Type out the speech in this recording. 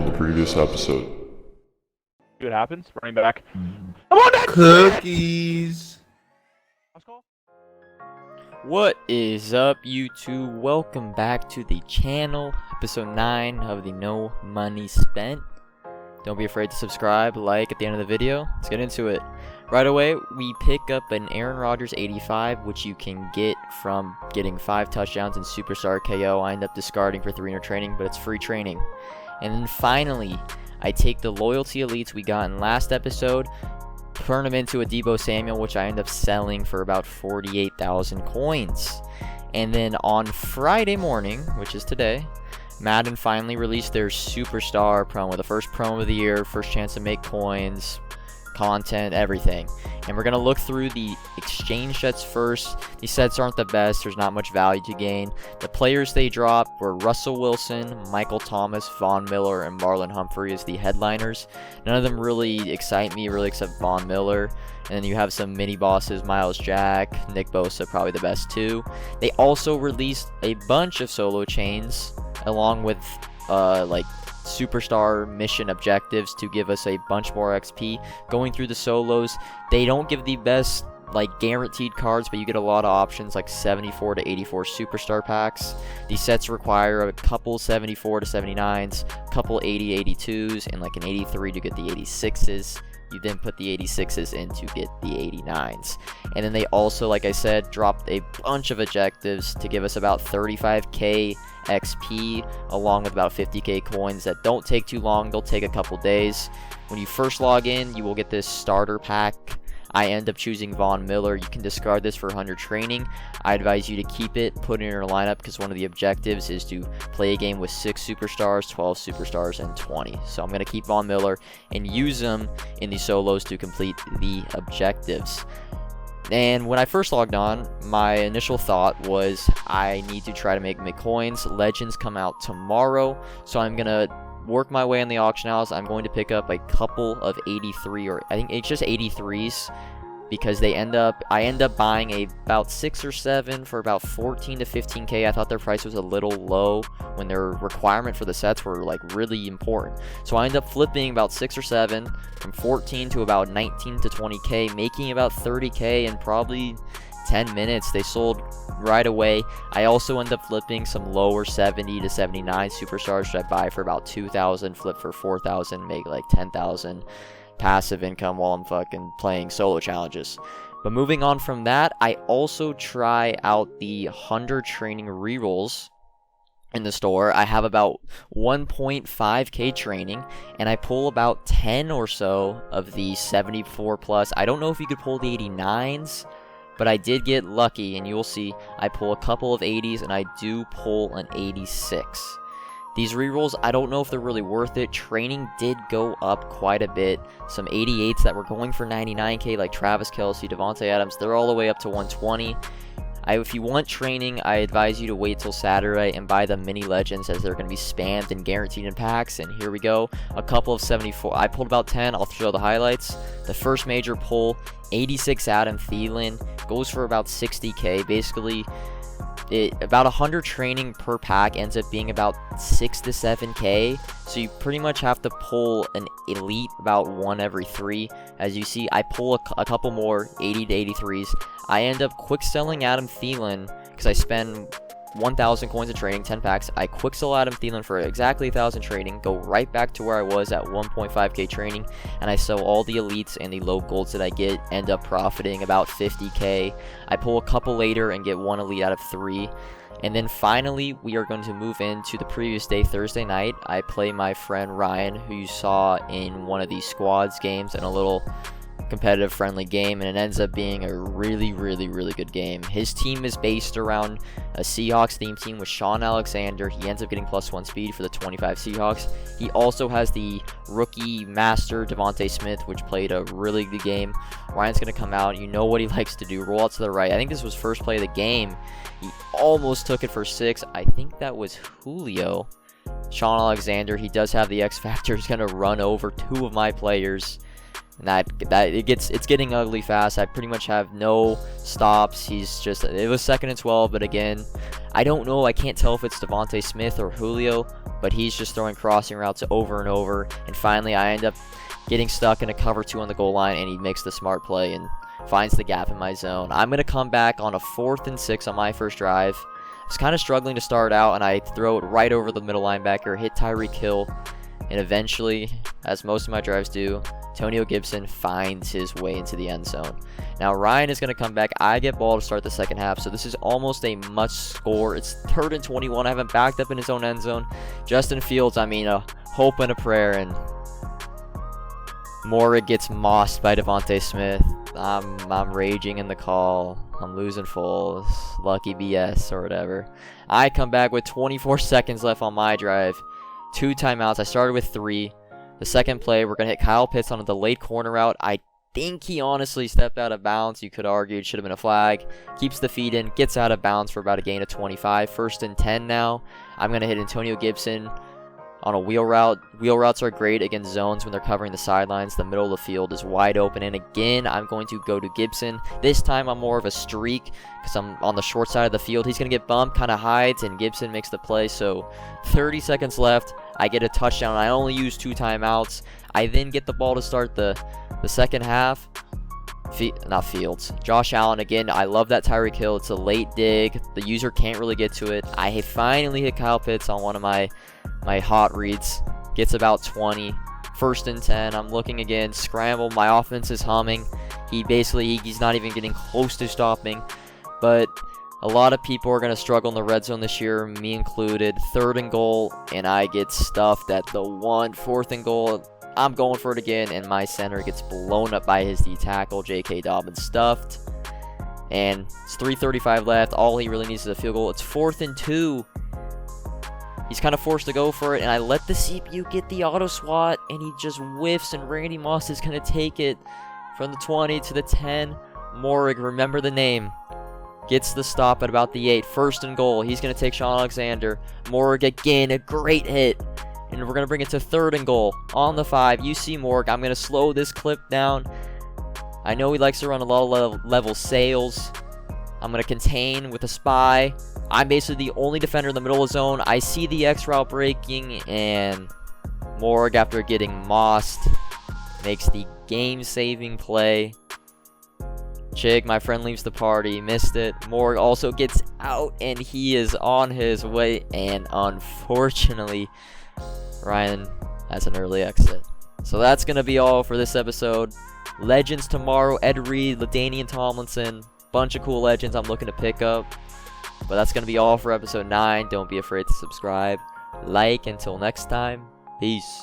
on the previous episode. See what happens. Running back. Come on, Ned! Cookies. Last call. What is up, YouTube? Welcome back to the channel, episode 9 of the No Money Spent. Don't be afraid to subscribe, like at the end of the video. Let's get into it. Right away, we pick up an Aaron Rodgers 85, which you can get from getting 5 touchdowns in Superstar KO. I end up discarding for 300 training, but it's free training. And then finally, I take the loyalty elites we got in last episode, turn them into a Deebo Samuel, which I end up selling for about 48,000 coins. And then on Friday morning, which is today, Madden finally released their Superstar promo, the first promo of the year, first chance to make coins, content, everything. And we're going to look through the exchange sets first. These sets aren't the best. There's not much value to gain. The players they dropped were Russell Wilson, Michael Thomas, Von Miller, and Marlon Humphrey as the headliners. None of them really excite me, really, except Von Miller. And then you have some mini bosses, Miles Jack, Nick Bosa, probably the best two. They also released a bunch of solo chains along with like Superstar mission objectives to give us a bunch more XP. Going through the solos, they don't give the best like guaranteed cards, but you get a lot of options like 74 to 84 Superstar packs. These sets require a couple 74 to 79s, a couple 80 82s, and like an 83 to get the 86s. You then put the 86s in to get the 89s. And then they also, like I said, dropped a bunch of objectives to give us about 35k XP along with about 50k coins that don't take too long. They'll take a couple days. When you first log in, you will get this starter pack. I end up choosing Von Miller. You can discard this for 100 training. I advise you to keep it, put it in your lineup, because one of the objectives is to play a game with 6 superstars, 12 superstars, and 20. So I'm going to keep Von Miller and use them in the solos to complete the objectives. And when I first logged on, my initial thought was I need to try to make coins. Legends come out tomorrow, so I'm going to work my way in the auction house. I'm going to pick up a couple of 83, or I think it's just 83s, because I end up buying about 6 or 7 for about 14 to 15k. I thought their price was a little low when their requirement for the sets were like really important. So I end up flipping about 6 or 7 from 14 to about 19 to 20k, making about 30k in probably 10 minutes. They sold right away. I also end up flipping some lower 70 to 79 superstars that I buy for about 2,000, flip for 4,000, make like 10,000 passive income while I'm fucking playing solo challenges. But moving on from that, I also try out the 100 training rerolls in the store. I have about 1.5k training, and I pull about 10 or so of the 74 plus. I don't know if you could pull the 89s, but I did get lucky, and you'll see I pull a couple of 80s, and I do pull an 86. These rerolls, I don't know if they're really worth it. Training did go up quite a bit. Some 88s that were going for 99k, like Travis Kelce, Devontae Adams, they're all the way up to 120. If you want training, I advise you to wait till Saturday and buy the mini legends, as they're going to be spammed and guaranteed in packs. And here we go, a couple of 74. I pulled about 10. I'll show the highlights. The first major pull, 86 Adam Thielen, goes for about 60k. Basically, about 100 training per pack ends up being about 6 to 7k. So you pretty much have to pull an elite about 1 every 3. As you see, I pull a couple more 80 to 83s. I end up quick selling Adam Thielen because I spend 1,000 coins of training, 10 packs. I quick sell Adam Thielen for exactly 1,000 trading, go right back to where I was at 1.5k training, and I sell all the elites and the low golds that I get, end up profiting about 50k. I pull a couple later and get 1 elite out of 3. And then finally, we are going to move into the previous day, Thursday night. I play my friend Ryan, who you saw in one of these squads games in a little competitive friendly game, and it ends up being a really good game. His team is based around a Seahawks theme team with Sean Alexander. He ends up getting +1 speed for the 25 Seahawks. He also has the rookie master Devontae Smith, which played a really good game. Ryan's going to come out. You know what he likes to do. Roll out to the right. I think this was first play of the game. He almost took it for 6. I think that was Julio. Sean Alexander, he does have the X factor. He's going to run over 2 of my players. And it's getting ugly fast. I pretty much have no stops. It was 2nd and 12, but again, I don't know. I can't tell if it's Devontae Smith or Julio, but he's just throwing crossing routes over and over. And finally, I end up getting stuck in a cover 2 on the goal line, and he makes the smart play and finds the gap in my zone. I'm going to come back on a 4th and 6 on my first drive. I was kind of struggling to start out, and I throw it right over the middle linebacker, hit Tyreek Hill, and eventually, as most of my drives do, Antonio Gibson finds his way into the end zone. Now Ryan is going to come back. I get ball to start the second half, so this is almost a must score. It's 3rd and 21. I haven't backed up in his own end zone. Justin Fields, I mean, a hope and a prayer, and Mora gets mossed by Devontae Smith. I'm raging in the call. I'm losing fulls. Lucky BS or whatever. I come back with 24 seconds left on my drive. 2 timeouts. I started with 3. The second play, we're going to hit Kyle Pitts on a delayed corner route. I think he honestly stepped out of bounds. You could argue it should have been a flag. Keeps the feet in. Gets out of bounds for about a gain of 25. 1st and 10 now. I'm going to hit Antonio Gibson on a wheel route. Wheel routes are great against zones when they're covering the sidelines. The middle of the field is wide open. And again, I'm going to go to Gibson. This time I'm more of a streak because I'm on the short side of the field. He's going to get bumped, kind of hides, and Gibson makes the play. So 30 seconds left. I get a touchdown. I only use 2 timeouts. I then get the ball to start the second half. Not Fields. Josh Allen again. I love that Tyreek Hill. It's a late dig. The user can't really get to it. I finally hit Kyle Pitts on one of my hot reads. Gets about 20. 1st and 10. I'm looking again. Scramble. My offense is humming. He's not even getting close to stopping. But a lot of people are going to struggle in the red zone this year, me included. 3rd and goal, and I get stuffed at the 1. 4th and goal. I'm going for it again, and my center gets blown up by his D tackle, J.K. Dobbins, stuffed. And it's 3:35 left. All he really needs is a field goal. It's 4th and 2. He's kind of forced to go for it, and I let the CPU get the auto swat, and he just whiffs, and Randy Moss is going to take it from the 20 to the 10. Morig, remember the name. Gets the stop at about the 8. 1st and goal. He's going to take Sean Alexander. Morig again, a great hit. And we're going to bring it to 3rd and goal. On the 5, you see Morig. I'm going to slow this clip down. I know he likes to run a lot of level sails. I'm going to contain with a spy. I'm basically the only defender in the middle of the zone. I see the X route breaking, and Morig, after getting mossed, makes the game-saving play. Chig, my friend, leaves the party. Missed it. Morig also gets out, and he is on his way. And unfortunately, Ryan has an early exit. So that's going to be all for this episode. Legends tomorrow. Ed Reed, LaDainian Tomlinson. Bunch of cool legends I'm looking to pick up. But that's going to be all for episode 9. Don't be afraid to subscribe. Like. Until next time. Peace.